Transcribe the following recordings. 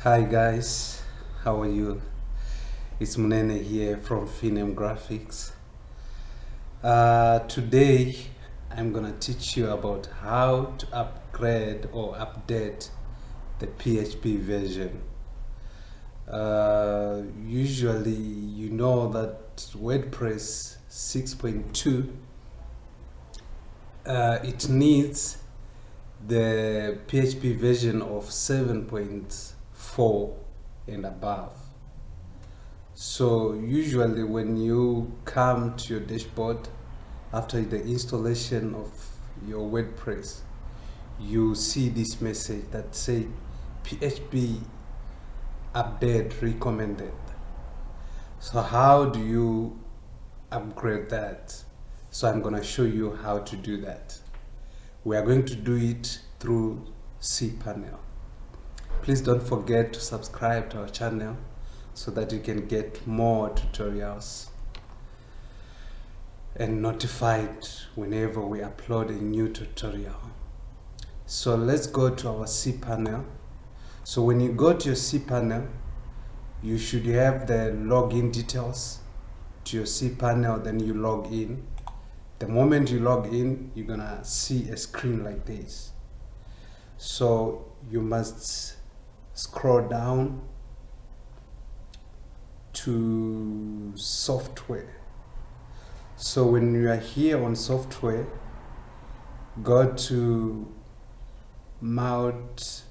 Hi guys, how are you? It's Munene here from Finem Graphics. Today I'm gonna teach you about how to upgrade or update the PHP version. Usually you know that WordPress 6.2 it needs the PHP version of 7.4 and above. So usually when you come to your dashboard after the installation of your WordPress, you see this message that say PHP update recommended. So how do you upgrade that? So I'm going to show you how to do that. We are going to do it through cPanel. Please don't forget to subscribe to our channel so that you can get more tutorials and notified whenever we upload a new tutorial. So let's go to our cPanel. So when you go to your cPanel, you should have the login details to your cPanel, then you log in. The moment you log in, you're gonna see a screen like this. So you must scroll down to software. So when you are here on software, go to MultiPHP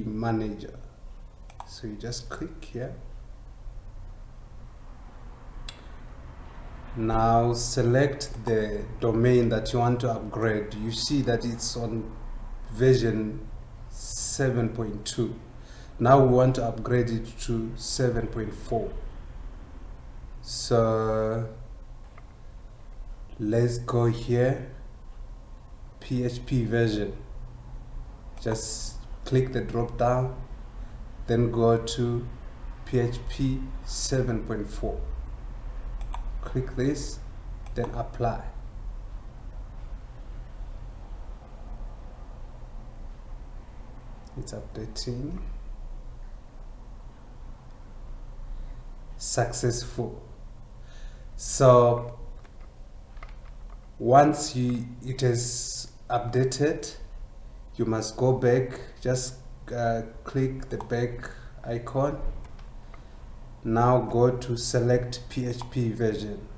Manager. So you just click here. Now select the domain that you want to upgrade. You see that it's on version 7.2. Now we want to upgrade it to 7.4. So let's go here, PHP version. Just click the drop down, then go to PHP 7.4. Click this, then apply. It's updating. Successful. So once it is updated, you must go back. Just click the back icon. Now go to select PHP version.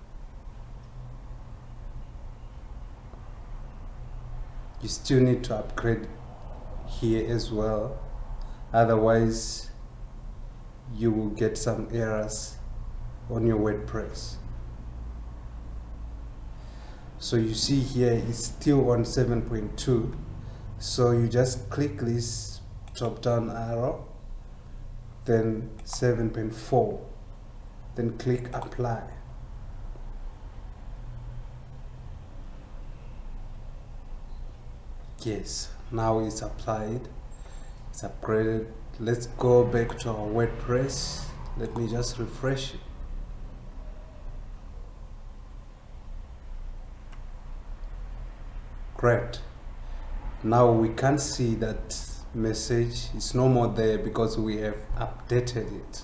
You still need to upgrade here as well, otherwise you will get some errors on your WordPress. So you see here it's still on 7.2, so you just click this drop down arrow, then 7.4, then click apply. Yes, now it's applied, it's upgraded. Let's go back to our WordPress. Let me just refresh it. Great. Now we can see that message is no more there because we have updated it.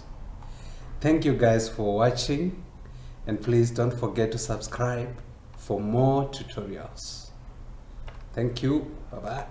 Thank you guys for watching, and please don't forget to subscribe for more tutorials. Thank you. Bye bye.